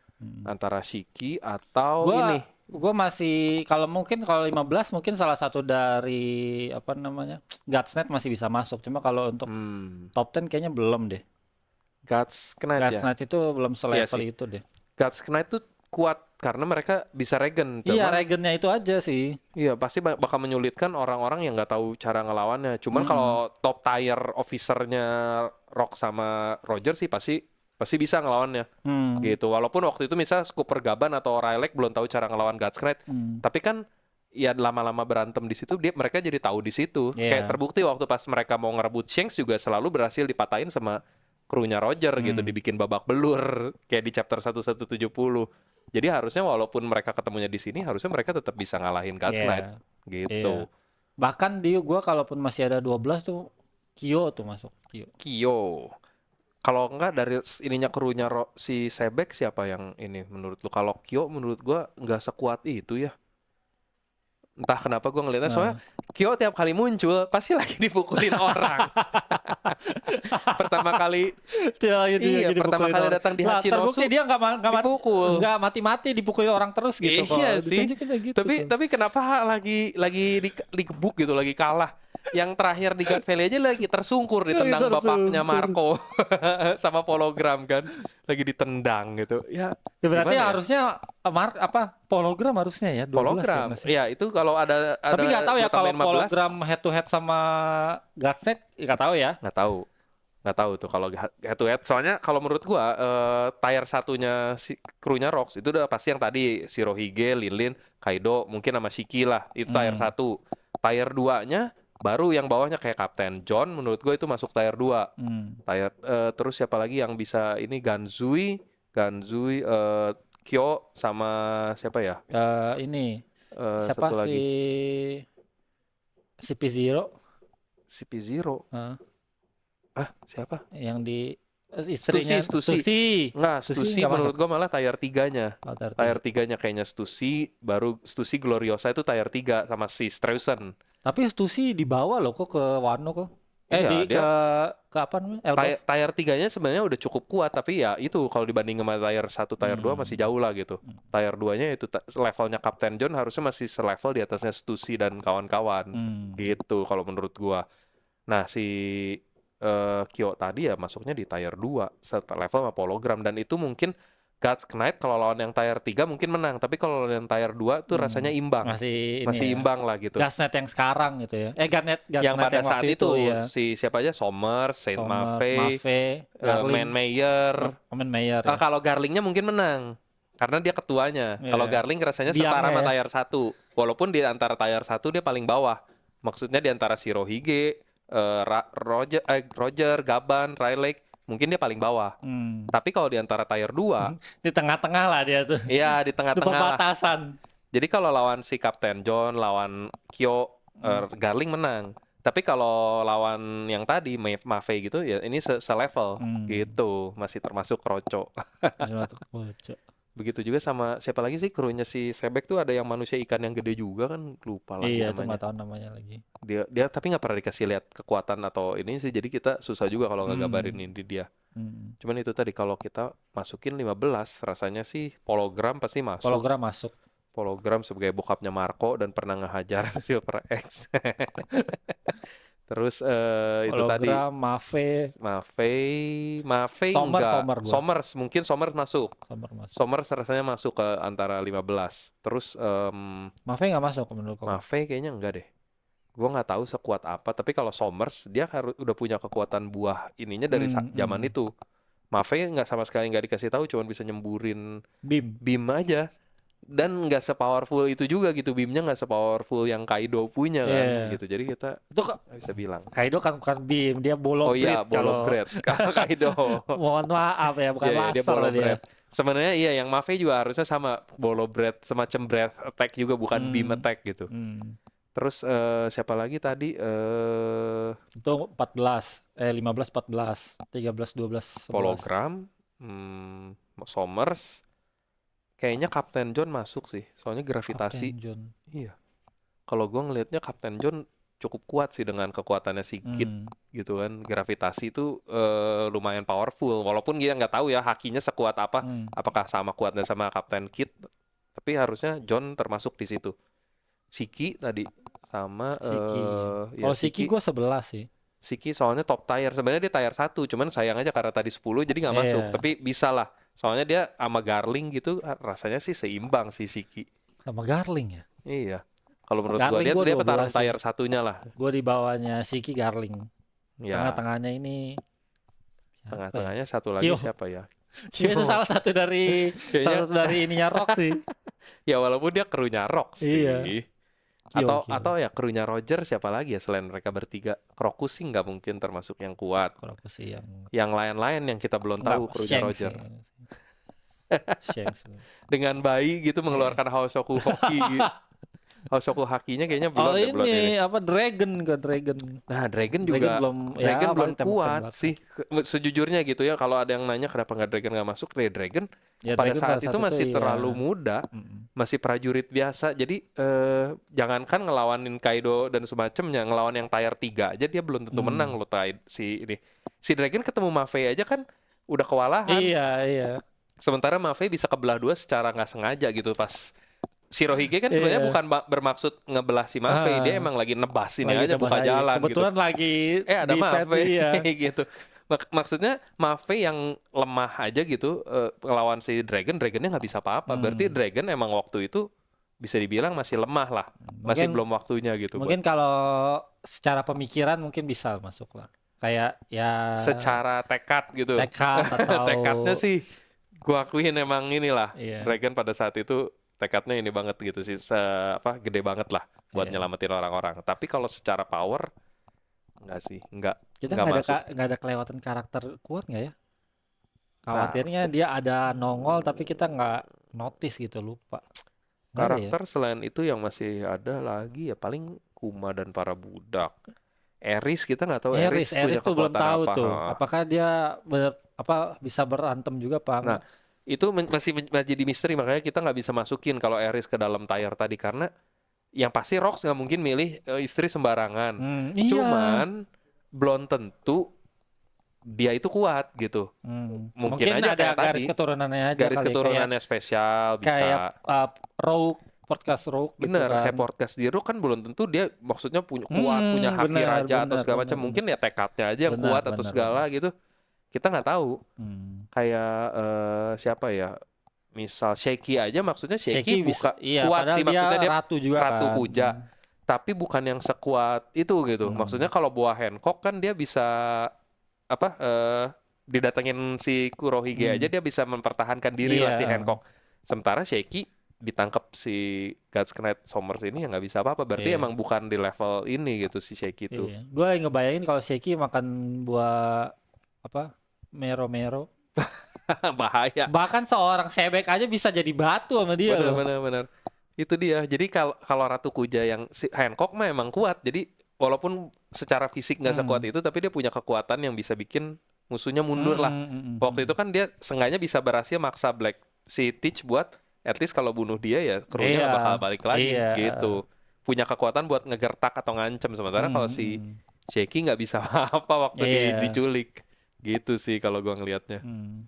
Speaker 1: Antara Shiki atau ini.
Speaker 2: Gue masih kalau 15 mungkin salah satu dari apa namanya Godsnet masih bisa masuk. Cuma kalau untuk top 10 kayaknya belum deh.
Speaker 1: Gods Knight ya.
Speaker 2: Godsnet itu belum selevel itu deh.
Speaker 1: Gods Knight tuh kuat karena mereka bisa regen.
Speaker 2: Iya, regennya itu aja sih.
Speaker 1: Iya, pasti bakal menyulitkan orang-orang yang nggak tahu cara ngelawannya. Cuman kalau top tier officernya Rock sama Roger sih pasti bisa ngelawannya. Gitu. Walaupun waktu itu misalnya Cooper Gaban atau Rylek belum tahu cara ngelawan Gods Knight. Tapi kan ya lama-lama berantem di situ mereka jadi tahu di situ. Kayak terbukti waktu pas mereka mau ngerebut Shanks juga selalu berhasil dipatahin sama krunya Roger gitu, dibikin babak belur kayak di chapter 1170. Jadi harusnya walaupun mereka ketemunya di sini harusnya mereka tetap bisa ngalahin Gods Knight gitu.
Speaker 2: Bahkan gua kalaupun masih ada 12 tuh Kyo tuh masuk.
Speaker 1: Kyo. Kalau enggak dari ininya krunya si Sebek siapa yang ini menurut lu? Kalau Kyo menurut gua nggak sekuat itu ya. Entah kenapa gue ngeliatnya soalnya Kyo tiap kali muncul pasti lagi dipukulin orang. Pertama kali pertama kali datang di Hachinosu
Speaker 2: terbukti dia
Speaker 1: dipukul.
Speaker 2: nggak mati-mati dipukulin orang terus gitu.
Speaker 1: Iya sih.
Speaker 2: Gitu,
Speaker 1: tapi kenapa lagi digebuk gitu, lagi kalah. Yang terakhir di God Valley aja lagi tersungkur ditendang bapaknya Marco sama Pologram kan, lagi ditendang gitu. Ya
Speaker 2: berarti harusnya Pologram harusnya ya 12
Speaker 1: Pologram. Ya itu kalau ada
Speaker 2: tapi nggak tahu ya kalau Pologram head to head sama Godsnet nggak tahu ya.
Speaker 1: Nggak tahu tuh kalau head to head. Soalnya kalau menurut gua tier satunya si krunya Rox itu udah pasti yang tadi Shirohige, Lilin, Kaido, mungkin sama Shiki lah. Itu tier 1. Tier 2-nya baru yang bawahnya kayak Kapten John menurut gue itu masuk tier 2. Terus siapa lagi yang bisa ini Ganzui, Kyo sama siapa ya?
Speaker 2: Ini
Speaker 1: siapa satu lagi? CP0. Siapa?
Speaker 2: Yang di istrinya
Speaker 1: Stussy. Stussy menurut gue malah tier 3-nya. Tier 3-nya kayaknya Stussy, baru Stussy Gloriosa itu tier 3 sama si Streusen.
Speaker 2: Tapi Stussy dibawa loh kok ke Wano kok. Ke apa namanya?
Speaker 1: Tier 3-nya sebenarnya udah cukup kuat, tapi ya itu kalau dibanding sama tier 1, tier 2 masih jauh lah gitu. Tier 2-nya itu levelnya Kapten John harusnya masih selevel di atasnya Stussy dan kawan-kawan. Gitu kalau menurut gua. Nah, si Kyo tadi ya masuknya di tier 2 level sama hologram, dan itu mungkin God's Knight kalau lawan yang tier 3 mungkin menang, tapi kalau lawan yang tier 2 tuh rasanya imbang. Masih imbang lah gitu.
Speaker 2: Gasnet yang sekarang gitu ya. Gasnet
Speaker 1: yang pada
Speaker 2: yang
Speaker 1: saat
Speaker 2: waktu
Speaker 1: itu
Speaker 2: ya.
Speaker 1: si siapa aja, Somers, Saint Maffei,
Speaker 2: Garling,
Speaker 1: Mayer.
Speaker 2: Mayer ya.
Speaker 1: Kalau Garlingnya mungkin menang karena dia ketuanya. Kalau Garling rasanya setara sama tier 1. Walaupun di antara tier 1 dia paling bawah. Maksudnya di antara Shirohige, Roger, Gaban, Rylake, mungkin dia paling bawah. Tapi kalau di antara tier 2
Speaker 2: di tengah-tengah lah dia tuh.
Speaker 1: Iya, di tengah-tengah.
Speaker 2: Di perbatasan.
Speaker 1: Jadi kalau lawan si Captain John, lawan Kyo, Garling menang. Tapi kalau lawan yang tadi Maffei gitu ya ini selevel gitu, masih termasuk Kroco. Begitu juga sama siapa lagi sih krunya si Sebek tuh, ada yang manusia ikan yang gede juga kan, lupa lagi
Speaker 2: namanya. Iya, itu nggak tahu namanya lagi.
Speaker 1: Dia tapi nggak pernah dikasih lihat kekuatan atau ini sih, jadi kita susah juga kalau nggak gabarin ini dia. Cuman itu tadi kalau kita masukin 15 rasanya sih hologram pasti masuk. Hologram sebagai bokapnya Marco dan pernah ngehajar Silver X. Terus itu tadi Maffei enggak. Somers mungkin masuk. Somers rasanya masuk ke antara 15. Terus
Speaker 2: Maffei nggak masuk menurut kamu?
Speaker 1: Maffei kayaknya enggak deh. Gua nggak tahu sekuat apa, tapi kalau Somers dia udah punya kekuatan buah ininya dari zaman itu. Maffei nggak sama sekali nggak dikasih tahu, cuma bisa nyemburin beam aja. Dan nggak sepowerful itu juga gitu, beamnya nggak sepowerful yang Kaido punya kan gitu, jadi kita itu bisa bilang
Speaker 2: Kaido kan bukan beam, dia bolo
Speaker 1: bread kalau Kaido.
Speaker 2: Mohon maaf ya, bukan laser dia.
Speaker 1: Sebenarnya iya, yang Maffei juga harusnya sama bolo bread, semacam breath attack juga, bukan beam attack gitu. Terus siapa lagi tadi?
Speaker 2: Itu 15, 14, 13, 12, 11.
Speaker 1: Hologram, Somers. Kayaknya Captain John masuk sih, soalnya gravitasi. Iya. Kalau gue ngelihatnya Captain John cukup kuat sih dengan kekuatannya si Kid gitu kan. Gravitasi itu lumayan powerful, walaupun dia nggak tahu ya hakinya sekuat apa. Apakah sama kuatnya sama Captain Kid? Tapi harusnya John termasuk di situ. Siki tadi sama
Speaker 2: kalau Siki gue 11 sih.
Speaker 1: Siki soalnya top tier. Sebenarnya dia tier 1, cuman sayang aja karena tadi 10 jadi nggak masuk. Tapi bisa lah. Soalnya dia sama Garling gitu rasanya sih seimbang sih Siki.
Speaker 2: Sama Garling ya?
Speaker 1: Iya. Kalau menurut gue dia petarung tier 1-nya lah.
Speaker 2: Gue di bawahnya Siki, Garling.
Speaker 1: Ya.
Speaker 2: Tengah-tengahnya ini.
Speaker 1: Tengah-tengahnya satu lagi siapa ya?
Speaker 2: Itu salah satu dari ininya Rock sih.
Speaker 1: Ya walaupun dia krunya Rock sih.
Speaker 2: Iya.
Speaker 1: Atau ya krunya Roger siapa lagi ya selain mereka bertiga? Crocus sih nggak mungkin termasuk yang kuat.
Speaker 2: Crocus sih
Speaker 1: yang lain-lain yang kita belum tahu krunya Roger. Dengan bayi gitu mengeluarkan Haoshoku Hoki gitu. Haoshoku Hakinya kayaknya belum.
Speaker 2: Ini apa Dragon.
Speaker 1: Nah Dragon juga belum kuat sih sejujurnya gitu ya. Kalau ada yang nanya kenapa nggak Dragon nggak masuk, Dragon pada saat itu masih terlalu muda, masih prajurit biasa. Jadi jangankan ngelawanin Kaido dan semacamnya, ngelawan yang tier 3 aja dia belum tentu menang loh. Si Dragon ketemu Maffei aja kan udah kewalahan.
Speaker 2: Iya.
Speaker 1: Sementara Maffei bisa kebelah dua secara nggak sengaja gitu. Pas Shirohige kan sebenarnya bukan bermaksud ngebelah si Maffei, dia emang lagi nebas ini aja, buka jalan.
Speaker 2: Kebetulan
Speaker 1: gitu.
Speaker 2: Lagi
Speaker 1: ada Maffei gitu. Maksudnya Maffei yang lemah aja gitu ngelawan si Dragonnya nggak bisa apa-apa. Berarti Dragon emang waktu itu bisa dibilang masih lemah lah, masih belum waktunya gitu.
Speaker 2: Mungkin kalau secara pemikiran mungkin bisa masuk lah. Kayak ya.
Speaker 1: Secara tekad gitu.
Speaker 2: Atau.
Speaker 1: Tekadnya sih, gua akuin emang inilah. Dragon pada saat itu tekadnya ini banget gitu sih, gede banget lah buat nyelamatin orang-orang. Tapi kalau secara power enggak sih, enggak.
Speaker 2: Kita nggak ada kelewatan karakter kuat nggak ya? Khawatirnya dia ada nongol tapi kita nggak notice gitu, lupa.
Speaker 1: Karakter selain itu yang masih ada lagi ya paling Kuma dan para budak. Eris kita nggak tahu. Eris
Speaker 2: tuh belum tahu
Speaker 1: apa.
Speaker 2: Tuh. Apakah dia bisa berantem juga Pak?
Speaker 1: Nah, itu masih jadi misteri, makanya kita nggak bisa masukin kalau Eris ke dalam tier tadi, karena yang pasti Rox nggak mungkin milih istri sembarangan. Cuman belum tentu dia itu kuat gitu. Mungkin aja
Speaker 2: ada
Speaker 1: kayak
Speaker 2: garis
Speaker 1: tadi.
Speaker 2: Keturunannya aja.
Speaker 1: Garis keturunannya spesial bisa.
Speaker 2: Kayak Rogue podcast Rook gitu
Speaker 1: Bener,
Speaker 2: kan.
Speaker 1: kayak podcast di Rook kan belum tentu dia maksudnya kuat, punya haki
Speaker 2: Bener,
Speaker 1: raja atau
Speaker 2: bener,
Speaker 1: segala
Speaker 2: bener,
Speaker 1: macam. Mungkin ya tekadnya aja yang
Speaker 2: bener,
Speaker 1: kuat atau
Speaker 2: bener,
Speaker 1: segala
Speaker 2: bener.
Speaker 1: gitu. Kita nggak tahu.
Speaker 2: Hmm.
Speaker 1: Kayak siapa ya? Misal Shaky aja, maksudnya Shaky
Speaker 2: Bisa,
Speaker 1: buka
Speaker 2: iya,
Speaker 1: kuat
Speaker 2: padahal
Speaker 1: sih,
Speaker 2: dia
Speaker 1: maksudnya dia
Speaker 2: ratu juga
Speaker 1: ratu
Speaker 2: kan.
Speaker 1: kuja, tapi bukan yang sekuat itu gitu. Maksudnya kalau buah Hancock kan dia bisa apa? Didatengin si Kurohige aja dia bisa mempertahankan diri lah
Speaker 2: Iya,
Speaker 1: si Hancock. Sementara Shaky ditangkap si God's Knight Sommers ini ya nggak bisa apa-apa. Berarti
Speaker 2: iya,
Speaker 1: emang bukan di level ini gitu si Shaky itu.
Speaker 2: iya. Gue ngebayangin kalau Sheki makan buah apa Mero.
Speaker 1: Bahaya.
Speaker 2: Bahkan seorang sebek aja bisa jadi batu sama dia
Speaker 1: Bener
Speaker 2: loh.
Speaker 1: bener bener. Itu dia. Jadi kalau Ratu Kuja yang si Hancock mah emang kuat. Jadi walaupun secara fisik nggak sekuat itu, tapi dia punya kekuatan yang bisa bikin musuhnya mundur lah. Waktu itu kan dia seenggaknya bisa berhasil maksa Black si Teach buat at least kalau bunuh dia ya krunya
Speaker 2: Iya,
Speaker 1: nggak bakal balik lagi
Speaker 2: iya.
Speaker 1: gitu. Punya kekuatan buat ngegertak atau ngancem. Sementara kalau si Shaky nggak bisa apa waktu
Speaker 2: Iya.
Speaker 1: diculik. Gitu sih kalau gua ngelihatnya.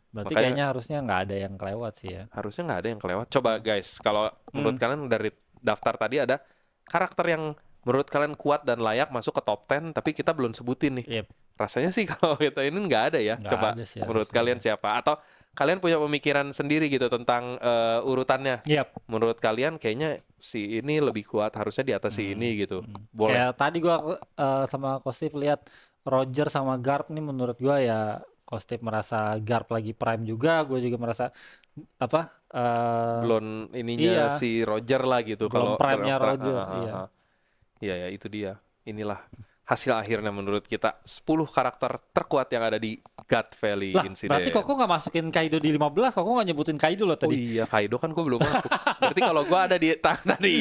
Speaker 2: Berarti
Speaker 1: Makanya
Speaker 2: kayaknya harusnya nggak ada yang kelewat sih ya.
Speaker 1: harusnya nggak ada yang kelewat. Coba guys, kalau menurut kalian dari daftar tadi ada karakter yang menurut kalian kuat dan layak masuk ke top 10, tapi kita belum sebutin nih.
Speaker 2: Yep.
Speaker 1: Rasanya sih kalau kita ini nggak ada ya.
Speaker 2: Nggak
Speaker 1: Coba
Speaker 2: ada sih
Speaker 1: menurut
Speaker 2: harusnya.
Speaker 1: kalian siapa? Atau kalian punya pemikiran sendiri gitu tentang urutannya?
Speaker 2: Yap.
Speaker 1: Menurut kalian kayaknya si ini lebih kuat, harusnya di atas si ini gitu. Boleh.
Speaker 2: Kayak tadi gua sama Kostif lihat Roger sama Garp nih, menurut gua ya Kostif merasa Garp lagi prime juga, gue juga merasa apa
Speaker 1: Belum ininya
Speaker 2: iya,
Speaker 1: si Roger lah gitu
Speaker 2: belum
Speaker 1: kalau
Speaker 2: prime-nya Roger. Iya.
Speaker 1: Iya ya itu dia. Inilah hasil akhirnya menurut kita 10 karakter terkuat yang ada di God Valley
Speaker 2: Lah, berarti
Speaker 1: Incident.
Speaker 2: Koko nggak masukin Kaido di 15, Koko nggak nyebutin Kaido loh
Speaker 1: Oh
Speaker 2: tadi.
Speaker 1: iya Kaido kan gue belum masuk. Berarti kalau gue ada di tadi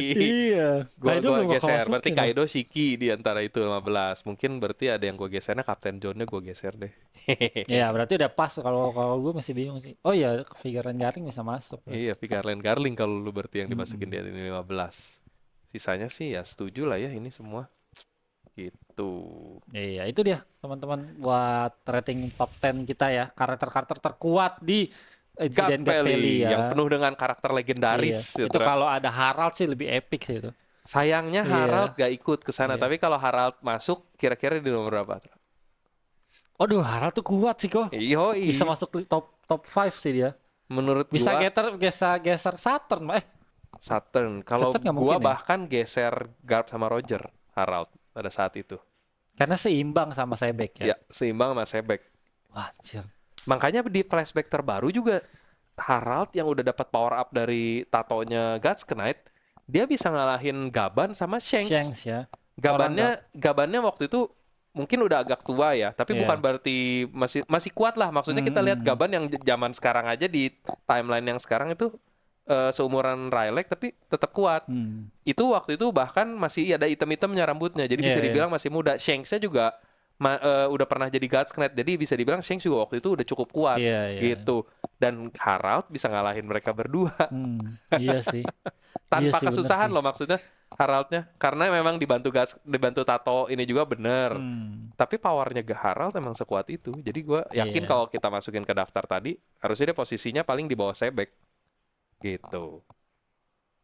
Speaker 2: Iya, Kaido
Speaker 1: gua
Speaker 2: belum Koko
Speaker 1: geser. Berarti
Speaker 2: masukin loh.
Speaker 1: Kaido Shiki di antara itu 15. Mungkin berarti ada yang gue gesernya Kapten John-nya gue geser deh.
Speaker 2: Iya, berarti udah pas. Kalau kalau gue masih bingung sih. Oh iya, figuran Garing bisa masuk.
Speaker 1: Iya, Vigarland Garling kalau lu berarti yang dimasukin di ini 15. Sisanya sih ya setuju lah ya ini semua. Gitu.
Speaker 2: Iya, itu dia teman-teman buat rating top 10 kita ya. Karakter-karakter terkuat di
Speaker 1: God
Speaker 2: Insiden God Valley
Speaker 1: Valley yang
Speaker 2: ya.
Speaker 1: penuh dengan karakter
Speaker 2: Iya,
Speaker 1: legendaris
Speaker 2: itu
Speaker 1: gitu.
Speaker 2: kalau ada Harald sih lebih epic sih itu.
Speaker 1: Sayangnya
Speaker 2: Iya,
Speaker 1: Harald gak ikut ke sana,
Speaker 2: iya.
Speaker 1: tapi kalau Harald masuk kira-kira di nomor berapa?
Speaker 2: Aduh, Harald tuh kuat sih kok. Bisa
Speaker 1: Yoi,
Speaker 2: masuk top 5 sih dia.
Speaker 1: menurut
Speaker 2: Bisa
Speaker 1: gua
Speaker 2: geser Saturn.
Speaker 1: Saturn. Kalau
Speaker 2: Saturn nggak
Speaker 1: gua
Speaker 2: mungkin ya.
Speaker 1: bahkan geser Garp sama Roger Harald pada saat itu.
Speaker 2: Karena seimbang sama Sebek ya.
Speaker 1: Ya, seimbang sama Sebek.
Speaker 2: Wah, anjir.
Speaker 1: Makanya di flashback terbaru juga Harald yang udah dapat power up dari tatonya God's Knight, dia bisa ngalahin Gaban sama Shanks.
Speaker 2: Shanks ya.
Speaker 1: Gabannya waktu itu mungkin udah agak tua ya, tapi
Speaker 2: Iya.
Speaker 1: bukan berarti masih kuat lah. Maksudnya kita lihat Gaban yang zaman sekarang aja di timeline yang sekarang itu seumuran Rylek tapi tetap kuat. Itu waktu itu bahkan masih ada item-itemnya rambutnya, jadi bisa
Speaker 2: Iya,
Speaker 1: dibilang masih muda. Shanks-nya juga udah pernah jadi God's Knight, jadi bisa dibilang Shanks juga waktu itu udah cukup kuat
Speaker 2: Iya.
Speaker 1: gitu. Dan Harald bisa ngalahin mereka berdua
Speaker 2: Iya sih. Iya
Speaker 1: tanpa
Speaker 2: sih, bener
Speaker 1: kesusahan
Speaker 2: sih.
Speaker 1: loh maksudnya Haraldnya, karena memang dibantu Tato ini juga bener. Tapi powernya Harald emang sekuat itu. Jadi gue yakin
Speaker 2: Iya.
Speaker 1: kalau kita masukin ke daftar tadi, harusnya dia posisinya paling di bawah Sebek. Gitu.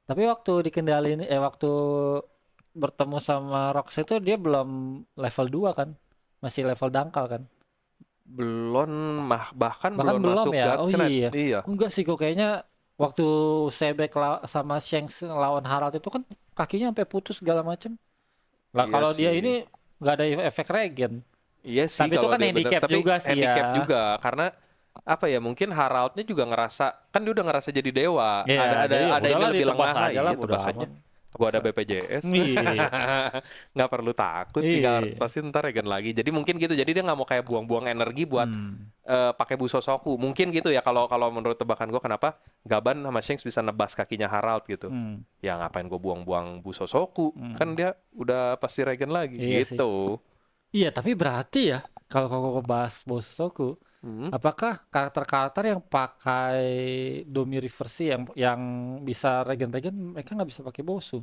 Speaker 2: Tapi waktu dikendalin waktu bertemu sama Rox itu dia belum level 2 kan? Masih level dangkal kan?
Speaker 1: Belum, bahkan
Speaker 2: Bahkan
Speaker 1: belum
Speaker 2: belum
Speaker 1: masuk
Speaker 2: ya?
Speaker 1: God's
Speaker 2: Oh
Speaker 1: Knight.
Speaker 2: iya.
Speaker 1: Iya.
Speaker 2: Enggak sih kok, kayaknya waktu Sebek sama Shanks lawan Harald itu kan kakinya sampai putus segala macem. Lah
Speaker 1: Iya
Speaker 2: kalau dia
Speaker 1: sih.
Speaker 2: ini nggak ada efek regen.
Speaker 1: Iya sih
Speaker 2: Tapi itu
Speaker 1: kalau
Speaker 2: kan
Speaker 1: dia bener.
Speaker 2: handicap
Speaker 1: Tapi
Speaker 2: juga sih
Speaker 1: handicap
Speaker 2: ya.
Speaker 1: juga karena apa ya, mungkin Haraldnya juga ngerasa kan dia udah ngerasa jadi dewa.
Speaker 2: Iya,
Speaker 1: ada
Speaker 2: jadi ya
Speaker 1: ini
Speaker 2: udahlah
Speaker 1: lebih
Speaker 2: ditebas
Speaker 1: lengah lah,
Speaker 2: aja lah,
Speaker 1: iya,
Speaker 2: bodo
Speaker 1: tebas aja.
Speaker 2: amat.
Speaker 1: Gua ada BPJS.
Speaker 2: Iya.
Speaker 1: Nggak perlu takut, tinggal
Speaker 2: Iya.
Speaker 1: pasti ntar regen lagi. Jadi mungkin gitu. Jadi dia nggak mau kayak buang-buang energi buat pakai Busosoku. Mungkin gitu ya kalau kalau menurut tebakan gue, kenapa Gaban sama Shanks bisa nebas kakinya Harald gitu. Ya ngapain gue buang-buang Busosoku? Kan dia udah pasti regen lagi
Speaker 2: Iya sih.
Speaker 1: gitu.
Speaker 2: Iya, tapi berarti ya kalau kau bahas Bosoku, apakah karakter-karakter yang pakai Domi Reversi yang bisa regen-regen, mereka nggak bisa pakai Bosu?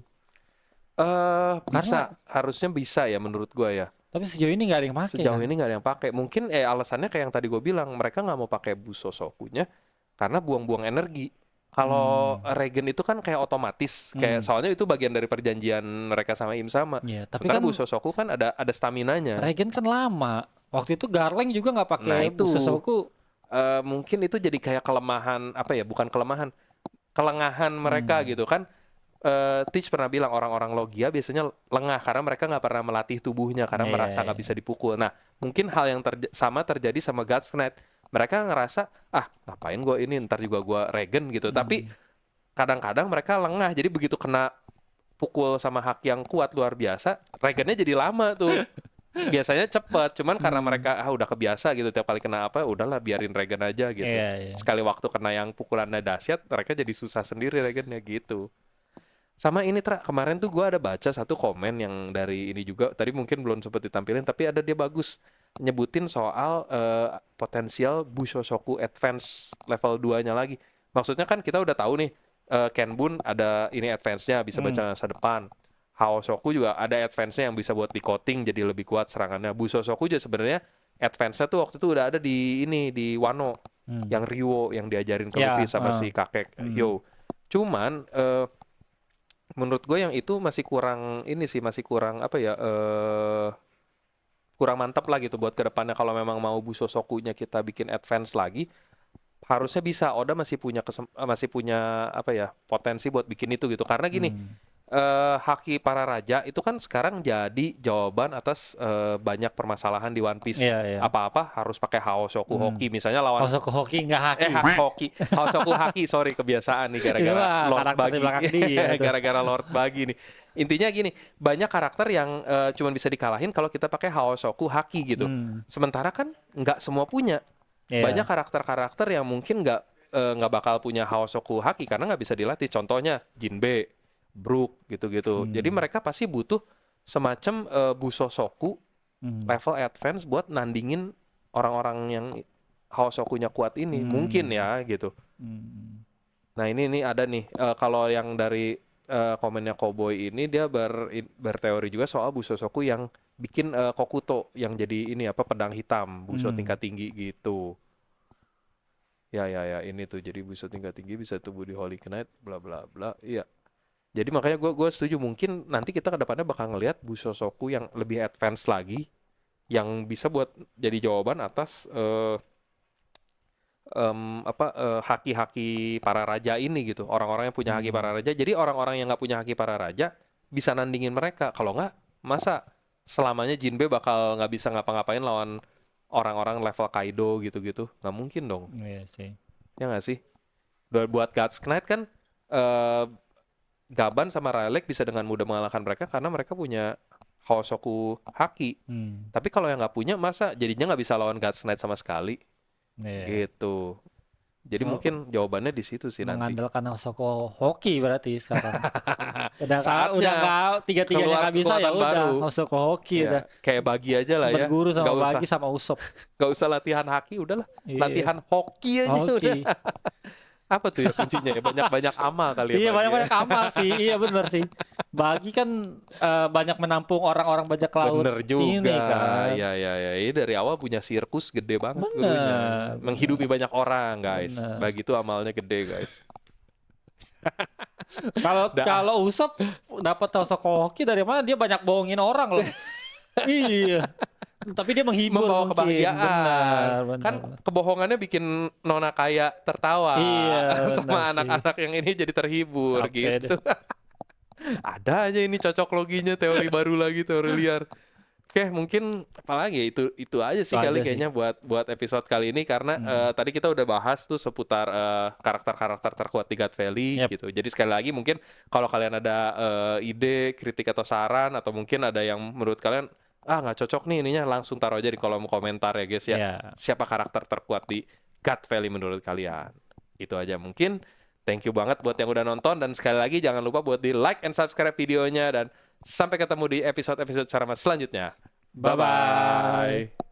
Speaker 1: Bisa, harusnya bisa ya menurut gue ya.
Speaker 2: Tapi sejauh ini nggak ada yang pakai
Speaker 1: Sejauh
Speaker 2: kan?
Speaker 1: ini nggak ada yang pakai. Mungkin alasannya kayak yang tadi gue bilang, mereka nggak mau pakai Busosokunya karena buang-buang energi. Kalau Regen itu kan kayak otomatis, kayak soalnya itu bagian dari perjanjian mereka sama Im sama.
Speaker 2: Iya, tapi
Speaker 1: Sementara
Speaker 2: kan
Speaker 1: Busosoku kan ada staminanya.
Speaker 2: Regen kan lama. Waktu itu Garleng juga nggak pakai
Speaker 1: Nah itu
Speaker 2: Busosoku.
Speaker 1: mungkin itu jadi kayak kelemahan apa ya? Bukan kelemahan, kelengahan mereka gitu kan. Teach pernah bilang orang-orang Logia biasanya lengah karena mereka nggak pernah melatih tubuhnya karena merasa nggak bisa dipukul. Nah mungkin hal yang sama terjadi sama God's Knight. Mereka ngerasa ngapain gue ini, ntar juga gue Regen gitu. Tapi kadang-kadang mereka lengah, jadi begitu kena pukul sama hak yang kuat luar biasa, Regennya jadi lama tuh. Biasanya cepet, cuman karena mereka udah kebiasa gitu, tiap kali kena apa udahlah biarin Regen aja gitu. Sekali waktu kena yang pukulannya dahsyat, mereka jadi susah sendiri Regennya gitu. Sama ini kemarin tuh gue ada baca satu komen yang dari ini juga, tadi mungkin belum sempat ditampilin, tapi ada dia bagus nyebutin soal potensial Busosoku Advance level 2-nya lagi. Maksudnya kan kita udah tahu nih, Kenbun ada ini advance-nya, bisa baca masa depan. Haosoku juga ada advance-nya yang bisa buat di-coating jadi lebih kuat serangannya. Busosoku juga sebenarnya advance-nya tuh waktu itu udah ada di Wano, yang Ryo yang diajarin ke Luffy sama si kakek Hyo. Cuman menurut gue yang itu masih kurang masih kurang apa ya, kurang mantap lah gitu buat kedepannya. Kalau memang mau Busosokunya kita bikin advance lagi, harusnya bisa. Oda masih punya apa ya, potensi buat bikin itu gitu. Karena gini, Haki para raja itu kan sekarang jadi jawaban atas banyak permasalahan di One Piece. Apa-apa harus pakai Haosoku Hoki. Misalnya lawan
Speaker 2: Haosoku Hoki nggak Haki.
Speaker 1: Hoki. Haosoku Haki, sorry, kebiasaan nih gara-gara Lord Buggy. Gara-gara Lord Buggy nih. Intinya gini, banyak karakter yang cuma bisa dikalahin kalau kita pakai Haosoku Haki gitu. Sementara kan nggak semua punya. Banyak karakter-karakter yang mungkin nggak bakal punya Haosoku Haki karena nggak bisa dilatih. Contohnya Jinbe, Brook gitu-gitu. Jadi mereka pasti butuh semacam Busosoku level advance buat nandingin orang-orang yang Haosokunya kuat ini. Mungkin ya gitu. Nah ini ada nih, kalau yang dari komennya Cowboy ini, dia berteori juga soal Busosoku yang bikin Kokuto yang jadi ini apa, pedang hitam, Buso tingkat tinggi gitu. Ya ini tuh jadi Buso tingkat tinggi bisa tumbuh di Holy Knight bla bla bla. Iya. Jadi makanya gue setuju, mungkin nanti kita kedepannya bakal ngelihat Busosoku yang lebih advance lagi, yang bisa buat jadi jawaban atas haki-haki para raja ini gitu. Orang-orang yang punya haki para raja. Jadi orang-orang yang nggak punya haki para raja bisa nandingin mereka. Kalau nggak, masa selamanya Jinbe bakal nggak bisa ngapa-ngapain lawan orang-orang level Kaido gitu-gitu? Nggak mungkin dong.
Speaker 2: Iya sih.
Speaker 1: Ya nggak sih? Buat God's Knight kan Gaban sama Rayleigh bisa dengan mudah mengalahkan mereka karena mereka punya Haosoku Haki. Tapi kalau yang nggak punya, masa jadinya nggak bisa lawan God's Knight sama sekali? Gitu. Jadi mungkin jawabannya di situ sih nanti.
Speaker 2: Mengandalkan Haosoku Hoki berarti sekarang.
Speaker 1: Saatnya
Speaker 2: udah nggak tiga-tiganya nggak bisa, ya udah Haosoku Hoki udah.
Speaker 1: Kayak Bagi aja lah ya.
Speaker 2: Berguru sama Bagi sama Usopp.
Speaker 1: Gak usah latihan haki, udahlah. Latihan hoki aja udah. Apa tuh ya kuncinya ya? Banyak-banyak amal kali ya.
Speaker 2: Iya, banyak-banyak amal sih. Iya benar sih. Bagi kan banyak menampung orang-orang bajak laut.
Speaker 1: Bener juga.
Speaker 2: Ini kan.
Speaker 1: Ya. Ini dari awal punya sirkus gede banget dulunya. Menghidupi banyak orang, guys. Bagi itu amalnya gede, guys.
Speaker 2: Kalau Usopp dapat Haosoku Hoki dari mana? Dia banyak bohongin orang loh. Iya. Tapi dia menghibur,
Speaker 1: membawa kebahagiaan.
Speaker 2: Benar.
Speaker 1: Kan kebohongannya bikin Nona Kaya tertawa.
Speaker 2: Iya,
Speaker 1: sama anak-anak yang ini jadi terhibur. Capek gitu. Ada aja ini cocok loginya, teori baru lagi, teori liar. Oke, mungkin apalagi itu aja sih kali kayaknya buat episode kali ini, karena tadi kita udah bahas tuh seputar karakter-karakter terkuat di God Valley gitu. Jadi sekali lagi mungkin kalau kalian ada ide, kritik atau saran, atau mungkin ada yang menurut kalian nggak cocok nih ininya, langsung taruh aja di kolom komentar ya guys ya. Siapa karakter terkuat di God Valley menurut kalian? Itu aja mungkin. Thank you banget buat yang udah nonton, dan sekali lagi jangan lupa buat di like and subscribe videonya, dan sampai ketemu di episode-episode Sarama selanjutnya. Bye-bye.